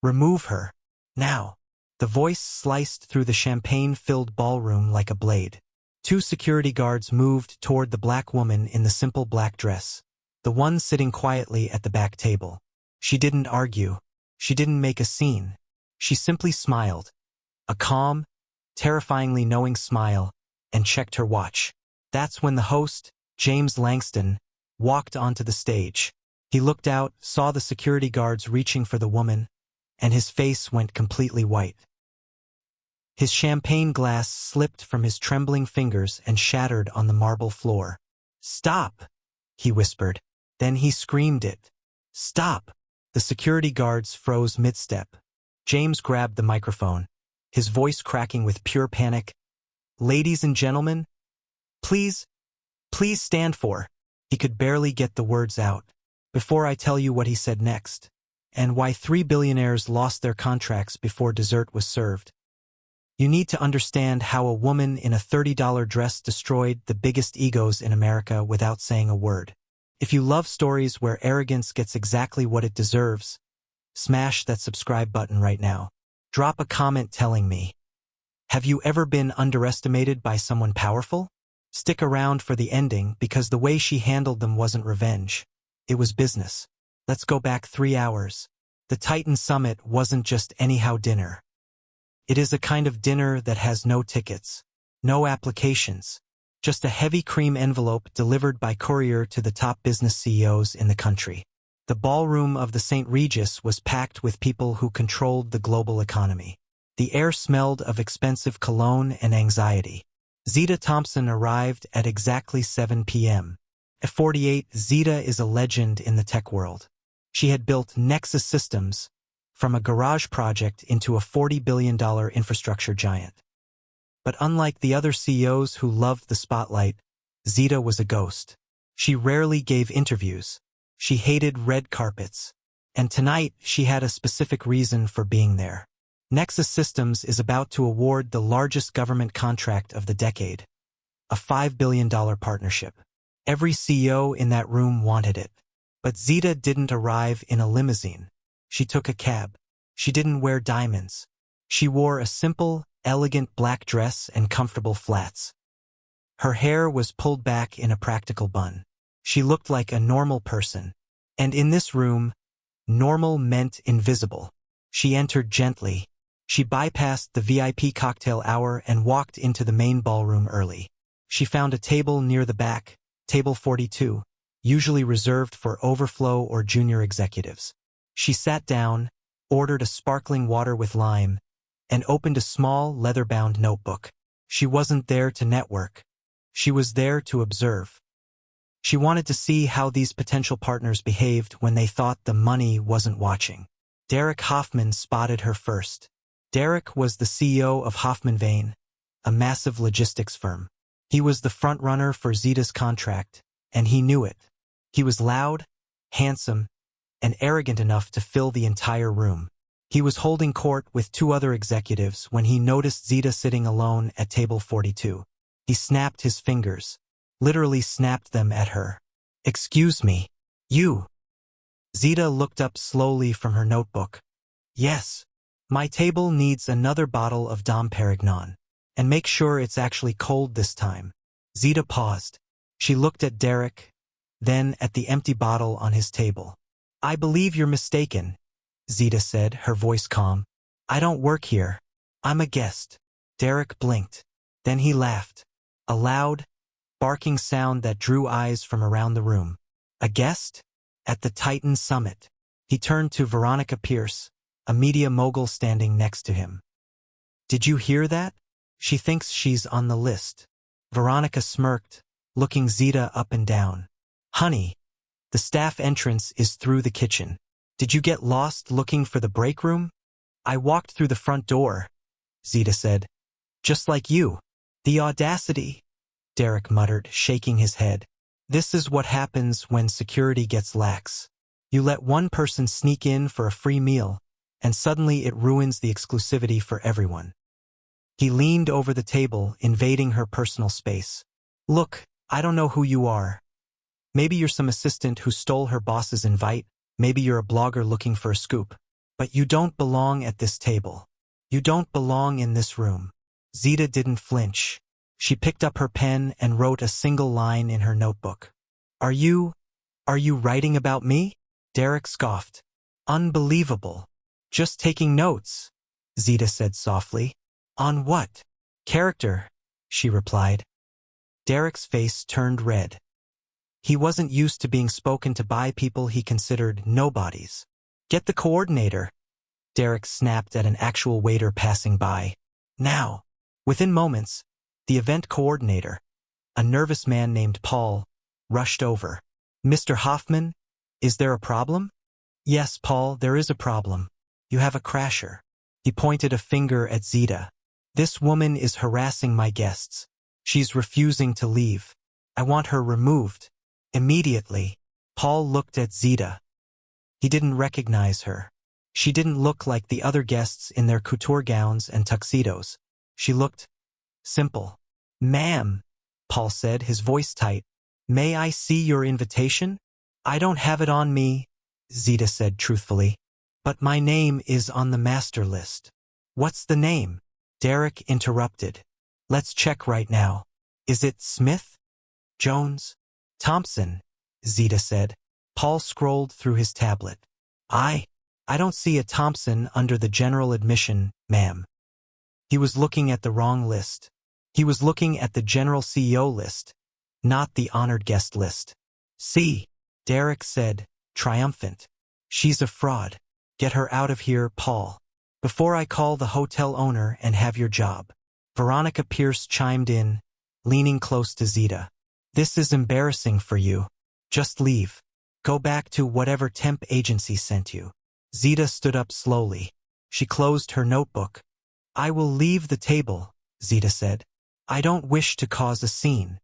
Remove her. Now. The voice sliced through the champagne-filled ballroom like a blade. Two security guards moved toward the black woman in the simple black dress, the one sitting quietly at the back table. She didn't argue. She didn't make a scene. She simply smiled. A calm, terrifyingly knowing smile, and checked her watch. That's when the host, James Langston, walked onto the stage. He looked out, saw the security guards reaching for the woman, and his face went completely white. His champagne glass slipped from his trembling fingers and shattered on the marble floor. "Stop!" he whispered. Then he screamed it. "Stop!" The security guards froze mid-step. James grabbed the microphone, his voice cracking with pure panic. "Ladies and gentlemen, please stand for." He could barely get the words out. "Before I tell you what he said next, and why 3 billionaires lost their contracts before dessert was served, you need to understand how a woman in a $30 dress destroyed the biggest egos in America without saying a word. If you love stories where arrogance gets exactly what it deserves, smash that subscribe button right now. Drop a comment telling me, have you ever been underestimated by someone powerful? Stick around for the ending because the way she handled them wasn't revenge. It was business. Let's go back 3 hours. The Titan Summit wasn't just anyhow dinner. It is a kind of dinner that has no tickets, no applications, just a heavy cream envelope delivered by courier to the top business CEOs in the country. The ballroom of the St. Regis was packed with people who controlled the global economy. The air smelled of expensive cologne and anxiety. Zita Thompson arrived at exactly 7 p.m. At 48, Zita is a legend in the tech world. She had built Nexus Systems, from a garage project into a $40 billion infrastructure giant. But unlike the other CEOs who loved the spotlight, Zita was a ghost. She rarely gave interviews. She hated red carpets. And tonight, she had a specific reason for being there. Nexus Systems is about to award the largest government contract of the decade, a $5 billion partnership. Every CEO in that room wanted it. But Zita didn't arrive in a limousine. She took a cab. She didn't wear diamonds. She wore a simple, elegant black dress and comfortable flats. Her hair was pulled back in a practical bun. She looked like a normal person. And in this room, normal meant invisible. She entered gently. She bypassed the VIP cocktail hour and walked into the main ballroom early. She found a table near the back, table 42, usually reserved for overflow or junior executives. She sat down, ordered a sparkling water with lime, and opened a small, leather-bound notebook. She wasn't there to network. She was there to observe. She wanted to see how these potential partners behaved when they thought the money wasn't watching. Derek Hoffman spotted her first. Derek was the CEO of Hoffman Vane, a massive logistics firm. He was the frontrunner for Zita's contract, and he knew it. He was loud, handsome, and arrogant enough to fill the entire room. He was holding court with 2 other executives when he noticed Zita sitting alone at table 42. He snapped his fingers, literally snapped them at her. "Excuse me, you." Zita looked up slowly from her notebook. "Yes. My table needs another bottle of Dom Perignon. And make sure it's actually cold this time." Zita paused. She looked at Derek, then at the empty bottle on his table. "I believe you're mistaken," Zita said, her voice calm. "I don't work here. I'm a guest." Derek blinked. Then he laughed. A loud, barking sound that drew eyes from around the room. "A guest? At the Titan Summit." He turned to Veronica Pierce, a media mogul standing next to him. "Did you hear that? She thinks she's on the list." Veronica smirked, looking Zita up and down. "Honey, the staff entrance is through the kitchen. Did you get lost looking for the break room?" "I walked through the front door," Zita said. "Just like you." "The audacity," Derek muttered, shaking his head. "This is what happens when security gets lax. You let one person sneak in for a free meal, and suddenly it ruins the exclusivity for everyone." He leaned over the table, invading her personal space. "Look, I don't know who you are. Maybe you're some assistant who stole her boss's invite. Maybe you're a blogger looking for a scoop. But you don't belong at this table. You don't belong in this room. Zita didn't flinch. She picked up her pen and wrote a single line in her notebook. Are you writing about me? Derek scoffed. Unbelievable. Just taking notes, Zita said softly. On what? Character, she replied. Derek's face turned red. He wasn't used to being spoken to by people he considered nobodies. Get the coordinator, Derek snapped at an actual waiter passing by. Now. Within moments, the event coordinator, a nervous man named Paul, rushed over. Mr. Hoffman, is there a problem? Yes, Paul, there is a problem. You have a crasher. He pointed a finger at Zita. This woman is harassing my guests. She's refusing to leave. I want her removed. Immediately. Paul looked at Zita. He didn't recognize her. She didn't look like the other guests in their couture gowns and tuxedos. She looked simple. Ma'am, Paul said, his voice tight. May I see your invitation? I don't have it on me, Zita said truthfully. But my name is on the master list. What's the name? Derek interrupted. Let's check right now. Is it Smith? Jones? Thompson? Zita said. Paul scrolled through his tablet. I don't see a Thompson under the general admission, ma'am. He was looking at the wrong list. He was looking at the general CEO list, not the honored guest list. See, Derek said, triumphant. She's a fraud. Get her out of here, Paul. Before I call the hotel owner and have your job. Veronica Pierce chimed in, leaning close to Zita. This is embarrassing for you. Just leave. Go back to whatever temp agency sent you. Zita stood up slowly. She closed her notebook. I will leave the table, Zita said. I don't wish to cause a scene.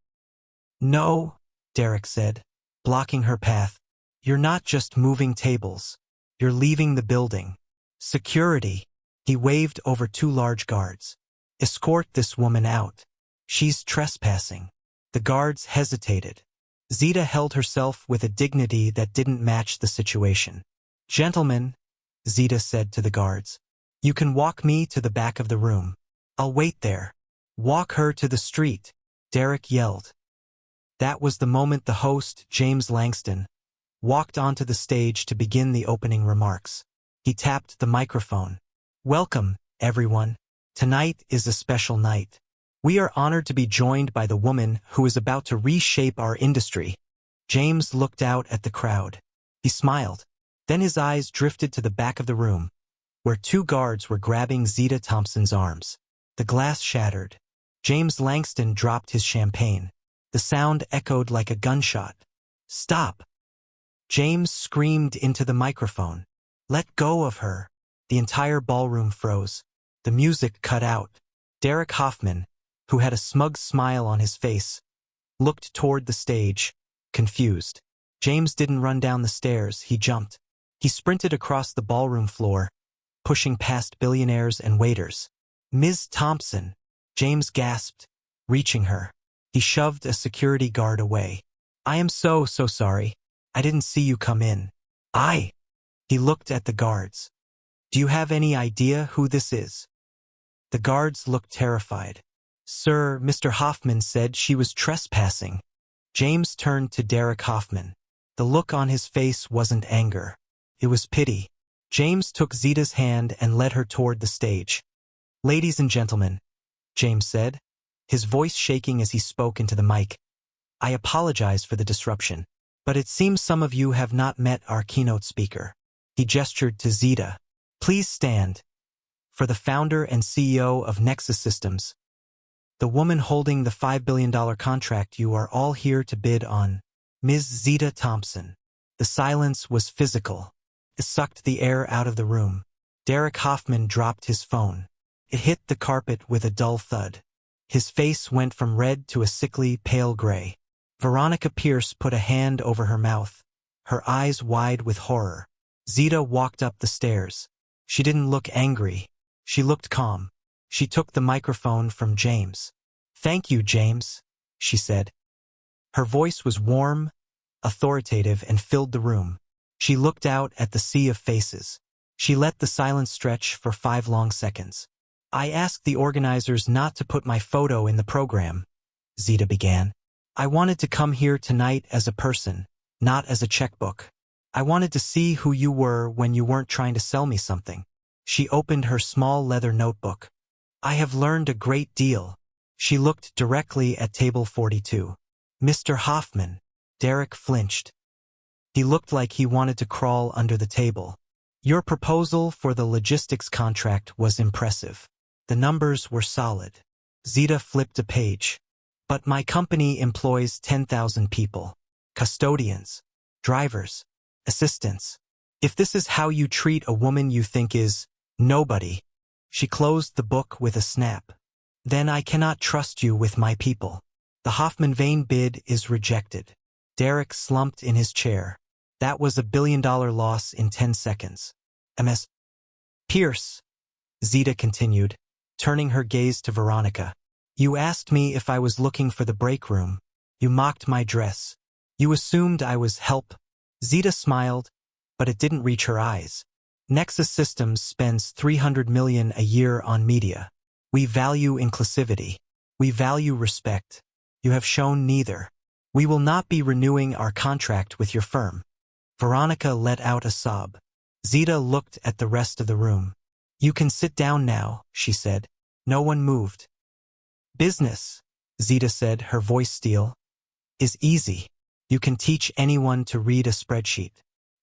No, Derek said, blocking her path. You're not just moving tables. You're leaving the building. Security. He waved over two large guards. Escort this woman out. She's trespassing. The guards hesitated. Zita held herself with a dignity that didn't match the situation. Gentlemen, Zita said to the guards, you can walk me to the back of the room. I'll wait there. Walk her to the street, Derek yelled. That was the moment the host, James Langston, walked onto the stage to begin the opening remarks. He tapped the microphone. Welcome, everyone. Tonight is a special night. We are honored to be joined by the woman who is about to reshape our industry. James looked out at the crowd. He smiled. Then his eyes drifted to the back of the room, where two guards were grabbing Zita Thompson's arms. The glass shattered. James Langston dropped his champagne. The sound echoed like a gunshot. Stop! James screamed into the microphone. Let go of her. The entire ballroom froze. The music cut out. Derek Hoffman, who had a smug smile on his face, looked toward the stage, confused. James didn't run down the stairs, he jumped. He sprinted across the ballroom floor, pushing past billionaires and waiters. Ms. Thompson, James gasped, reaching her. He shoved a security guard away. I am so sorry. I didn't see you come in. He looked at the guards. Do you have any idea who this is? The guards looked terrified. Sir, Mr. Hoffman said she was trespassing. James turned to Derek Hoffman. The look on his face wasn't anger. It was pity. James took Zita's hand and led her toward the stage. Ladies and gentlemen, James said, his voice shaking as he spoke into the mic. I apologize for the disruption, but it seems some of you have not met our keynote speaker. He gestured to Zita. Please stand. For the founder and CEO of Nexus Systems, the woman holding the $5 billion contract you are all here to bid on, Ms. Zita Thompson. The silence was physical. It sucked the air out of the room. Derek Hoffman dropped his phone. It hit the carpet with a dull thud. His face went from red to a sickly, pale gray. Veronica Pierce put a hand over her mouth, her eyes wide with horror. Zita walked up the stairs. She didn't look angry. She looked calm. She took the microphone from James. Thank you, James, she said. Her voice was warm, authoritative, and filled the room. She looked out at the sea of faces. She let the silence stretch for 5 long seconds. I asked the organizers not to put my photo in the program, Zita began. I wanted to come here tonight as a person, not as a checkbook. I wanted to see who you were when you weren't trying to sell me something. She opened her small leather notebook. I have learned a great deal. She looked directly at table 42. Mr. Hoffman. Derek flinched. He looked like he wanted to crawl under the table. Your proposal for the logistics contract was impressive. The numbers were solid. Zita flipped a page. But my company employs 10,000 people. Custodians, drivers, assistants. If this is how you treat a woman you think is nobody. She closed the book with a snap. Then I cannot trust you with my people. The Hoffman Vane bid is rejected. Derek slumped in his chair. That was $1 billion loss in 10 seconds. Ms. Pierce, Zita continued, turning her gaze to Veronica. You asked me if I was looking for the break room. You mocked my dress. You assumed I was help. Zita smiled, but it didn't reach her eyes. Nexus Systems spends $300 million a year on media. We value inclusivity. We value respect. You have shown neither. We will not be renewing our contract with your firm. Veronica let out a sob. Zita looked at the rest of the room. You can sit down now, she said. No one moved. Business, Zita said, her voice steel, is easy. You can teach anyone to read a spreadsheet.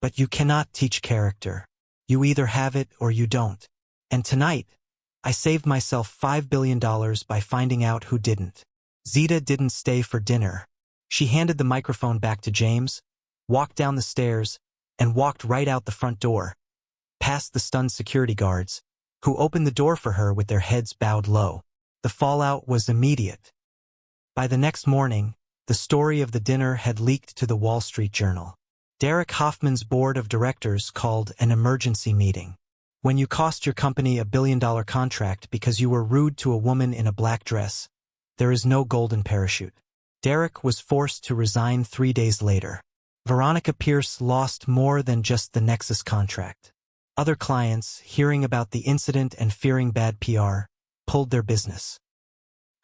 But you cannot teach character. You either have it or you don't. And tonight, I saved myself $5 billion by finding out who didn't. Zita didn't stay for dinner. She handed the microphone back to James, walked down the stairs, and walked right out the front door, past the stunned security guards, who opened the door for her with their heads bowed low. The fallout was immediate. By the next morning, the story of the dinner had leaked to the Wall Street Journal. Derek Hoffman's board of directors called an emergency meeting. When you cost your company $1 billion contract because you were rude to a woman in a black dress, there is no golden parachute. Derek was forced to resign 3 days later. Veronica Pierce lost more than just the Nexus contract. Other clients, hearing about the incident and fearing bad PR, pulled their business.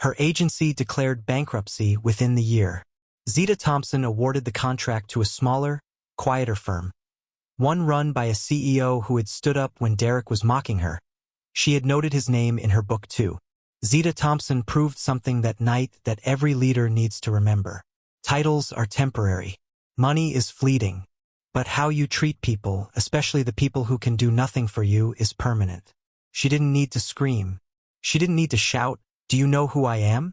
Her agency declared bankruptcy within the year. Zita Thompson awarded the contract to a smaller, quieter firm. One run by a CEO who had stood up when Derek was mocking her. She had noted his name in her book too. Zita Thompson proved something that night that every leader needs to remember. Titles are temporary. Money is fleeting. But how you treat people, especially the people who can do nothing for you, is permanent. She didn't need to scream. She didn't need to shout, "Do you know who I am?"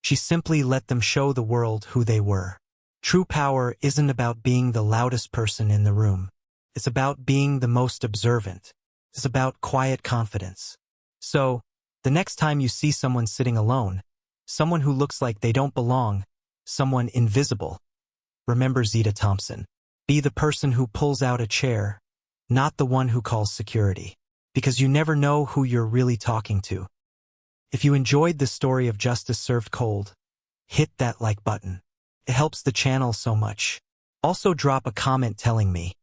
She simply let them show the world who they were. True power isn't about being the loudest person in the room. It's about being the most observant. It's about quiet confidence. So, the next time you see someone sitting alone, someone who looks like they don't belong, someone invisible, remember Zita Thompson. Be the person who pulls out a chair, not the one who calls security. Because you never know who you're really talking to. If you enjoyed this story of justice served cold, hit that like button. It helps the channel so much. Also drop a comment telling me,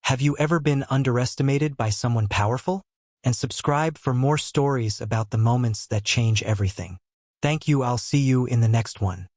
have you ever been underestimated by someone powerful? And subscribe for more stories about the moments that change everything. Thank you. I'll see you in the next one.